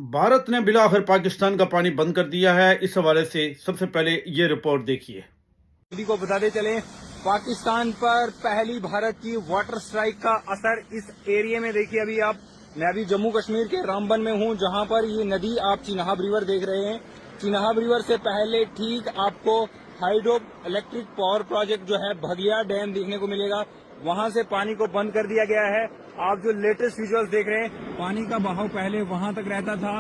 भारत ने बिलाखिर पाकिस्तान का पानी बंद कर दिया है। इस हवाले से सबसे पहले ये रिपोर्ट देखिए। सभी को बताते चले, पाकिस्तान पर पहली भारत की वाटर स्ट्राइक का असर इस एरिया में देखिए। मैं अभी जम्मू कश्मीर के रामबन में हूँ, जहाँ पर ये नदी आप चिनाब रिवर देख रहे हैं। चिनाब रिवर से पहले ठीक आपको हाइड्रो इलेक्ट्रिक पावर प्रोजेक्ट जो है भगिया डैम देखने को मिलेगा। वहां से पानी को बंद कर दिया गया है। आप जो लेटेस्ट विजुअल्स देख रहे हैं, पानी का बहाव पहले वहां तक रहता था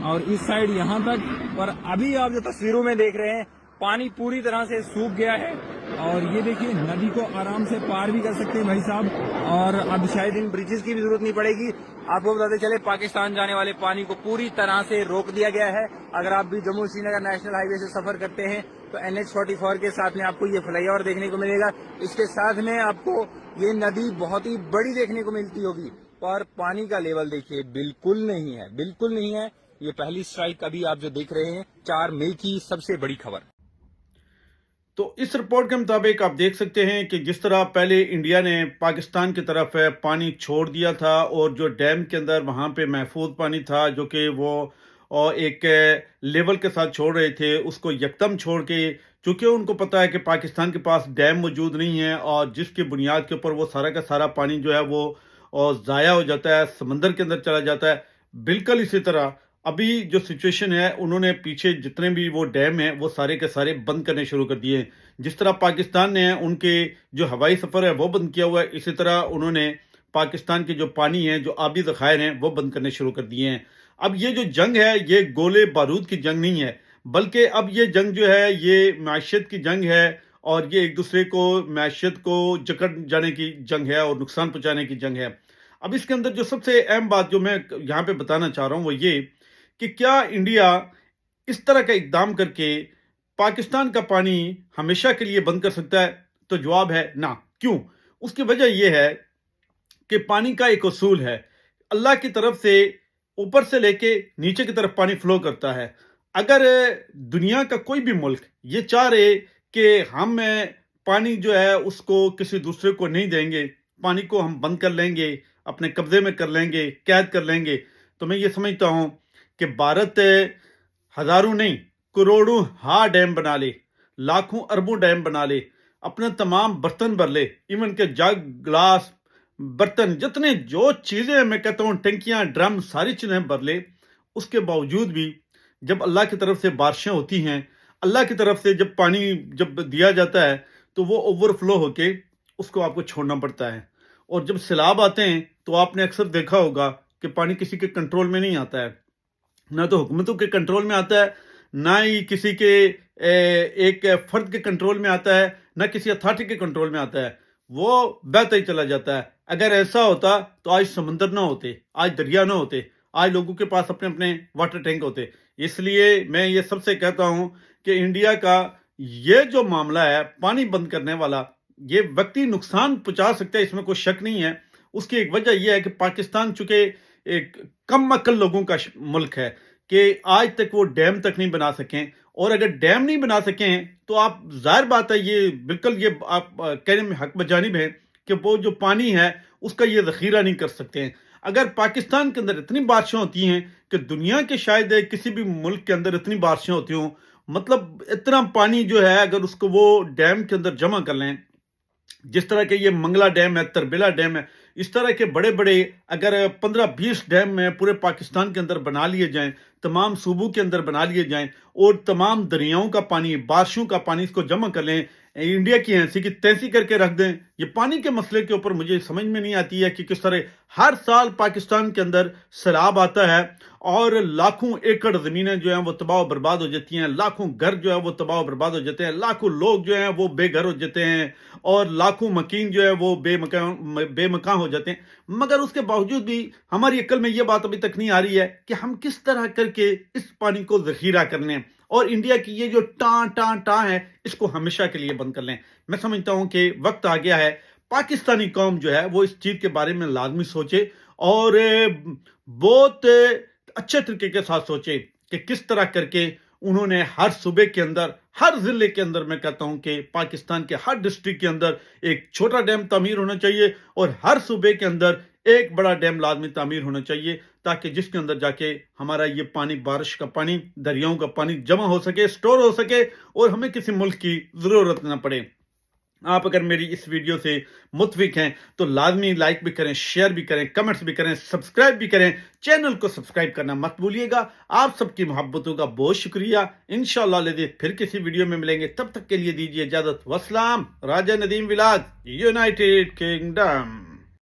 और इस साइड यहाँ तक, पर अभी आप जो तस्वीरों में देख रहे हैं, पानी पूरी तरह से सूख गया है। और ये देखिए, नदी को आराम से पार भी कर सकते हैं भाई साहब, और अब शायद इन ब्रिजेस की भी जरूरत नहीं पड़ेगी। आपको बताते चले, पाकिस्तान जाने वाले पानी को पूरी तरह से रोक दिया गया है। अगर आप भी जम्मू श्रीनगर नेशनल हाईवे से सफर करते हैं तो NH44 के साथ में आपको ये फ्लाईओवर देखने को मिलेगा। इसके साथ में आपको ये नदी बहुत ही बड़ी देखने को मिलती होगी, पर पानी का लेवल देखिए बिल्कुल नहीं है, बिल्कुल नहीं है। ये पहली स्ट्राइक अभी आप जो देख रहे हैं, 4 मई की सबसे बड़ी खबर। तो इस रिपोर्ट के मुताबिक आप देख सकते हैं कि जिस तरह पहले इंडिया ने पाकिस्तान की तरफ पानी छोड़ दिया था और जो डैम के अंदर वहाँ पे महफूज पानी था, जो कि वो और एक लेवल के साथ छोड़ रहे थे, उसको यकदम छोड़ के, चूंकि उनको पता है कि पाकिस्तान के पास डैम मौजूद नहीं है और जिसकी बुनियाद के ऊपर वो सारा का सारा पानी जो है वो ज़ाया हो जाता है, समंदर के अंदर चला जाता है। बिल्कुल इसी तरह अभी जो सिचुएशन है, उन्होंने पीछे जितने भी वो डैम हैं वो सारे के सारे बंद करने शुरू कर दिए हैं। जिस तरह पाकिस्तान ने उनके जो हवाई सफ़र है वो बंद किया हुआ है, इसी तरह उन्होंने पाकिस्तान के जो पानी है, जो आबी ज़खायर हैं, वो बंद करने शुरू कर दिए हैं। अब ये जो जंग है, ये गोले बारूद की जंग नहीं है, बल्कि अब ये जंग जो है ये माशियत की जंग है, और ये एक दूसरे को माशियत को जकड़ जाने की जंग है और नुकसान पहुंचाने की जंग है। अब इसके अंदर जो सबसे अहम बात जो मैं यहाँ पे बताना चाह रहा हूँ वो ये कि क्या इंडिया इस तरह का इकदाम करके पाकिस्तान का पानी हमेशा के लिए बंद कर सकता है? तो जवाब है ना। क्यों? उसकी वजह यह है कि पानी का एक उसूल है, अल्लाह की तरफ से ऊपर से लेके नीचे की तरफ पानी फ्लो करता है। अगर दुनिया का कोई भी मुल्क ये चाह रहे कि हम पानी जो है उसको किसी दूसरे को नहीं देंगे, पानी को हम बंद कर लेंगे, अपने कब्जे में कर लेंगे, कैद कर लेंगे, तो मैं ये समझता हूँ कि भारत हजारों नहीं करोड़ों डैम बना ले, लाखों अरबों डैम बना ले, अपने तमाम बर्तन भर ले, इवन के जग ग्लास बर्तन जितने जो चीज़ें, मैं कहता हूँ टंकियाँ ड्रम सारी चीज़ें भर ले, उसके बावजूद भी जब अल्लाह की तरफ से बारिशें होती हैं, अल्लाह की तरफ से जब पानी जब दिया जाता है तो वो ओवरफ्लो होके उसको आपको छोड़ना पड़ता है। और जब सैलाब आते हैं तो आपने अक्सर देखा होगा कि पानी किसी के कंट्रोल में नहीं आता है, ना तो हुकूमतों के कंट्रोल में आता है, ना ही किसी के एक फर्द के कंट्रोल में आता है, ना किसी अथॉरिटी के कंट्रोल में आता है, वो बहता ही चला जाता है। अगर ऐसा होता तो आज समंदर ना होते, आज दरिया ना होते, आज लोगों के पास अपने अपने वाटर टैंक होते। इसलिए मैं ये सबसे कहता हूँ कि इंडिया का ये जो मामला है पानी बंद करने वाला, ये व्यक्ति नुकसान पहुंचा सकता है, इसमें कोई शक नहीं है। उसकी एक वजह यह है कि पाकिस्तान चूंकि एक कम अक्ल लोगों का मुल्क है कि आज तक वो डैम तक नहीं बना सकें, और अगर डैम नहीं बना सकें तो आप जाहिर बात है, ये बिल्कुल ये आप कहने में हक बजानिब है कि वो जो पानी है उसका ये ज़ख़ीरा नहीं कर सकते हैं। अगर पाकिस्तान के अंदर इतनी बारिशें होती हैं कि दुनिया के शायद किसी भी मुल्क के अंदर इतनी बारिशें होती हों, मतलब इतना पानी जो है अगर उसको वो डैम के अंदर जमा कर लें, जिस तरह के ये मंगला डैम है, तरबेला डैम है, इस तरह के बड़े बड़े अगर 15-20 डैम में पूरे पाकिस्तान के अंदर बना लिए जाएं, तमाम सूबों के अंदर बना लिए जाएं, और तमाम दरियाओं का पानी, बारिशों का पानी इसको जमा कर लें, इंडिया की ऐसी की तैसी करके रख दें। ये पानी के मसले के ऊपर मुझे समझ में नहीं आती है कि किस तरह हर साल पाकिस्तान के अंदर सैलाब आता है और लाखों एकड़ ज़मीनें जो हैं वो तबाह और बर्बाद हो जाती हैं, लाखों घर जो है वो तबाह और बर्बाद हो जाते हैं, लाखों लोग जो हैं वो बेघर हो जाते हैं, और लाखों मकीन जो है वो बेमकान हो जाते हैं। मगर उसके बावजूद भी हमारी अक्ल में ये बात अभी तक नहीं आ रही है कि हम किस तरह करके इस पानी को ज़ख़ीरा कर लें और इंडिया की ये जो टां है इसको हमेशा के लिए बंद कर लें। मैं समझता हूं कि वक्त आ गया है, पाकिस्तानी कौम जो है वो इस चीज़ के बारे में लाजमी सोचे और बहुत अच्छे तरीके के साथ सोचे कि किस तरह करके उन्होंने हर सूबे के अंदर, हर जिले के अंदर, मैं कहता हूं कि पाकिस्तान के हर डिस्ट्रिक्ट के अंदर एक छोटा डैम तामीर होना चाहिए और हर सूबे के अंदर ایک بڑا ڈیم لازمی تعمیر ہونا چاہیے تاکہ جس کے اندر جا کے ہمارا یہ پانی، بارش کا پانی، دریاؤں کا پانی جمع ہو سکے، سٹور ہو سکے اور ہمیں کسی ملک کی ضرورت نہ پڑے۔ آپ اگر میری اس ویڈیو سے متفق ہیں تو لازمی لائک بھی کریں، شیئر بھی کریں، کمنٹس بھی کریں، سبسکرائب بھی کریں، چینل کو سبسکرائب کرنا مت بھولیے گا۔ آپ سب کی محبتوں کا بہت شکریہ۔ انشاءاللہ لذیذ پھر کسی ویڈیو میں ملیں گے، تب تک کے لیے دیجیے اجازت۔ والسلام، راجہ ندیم ولاد، یونائٹڈ کنگڈم۔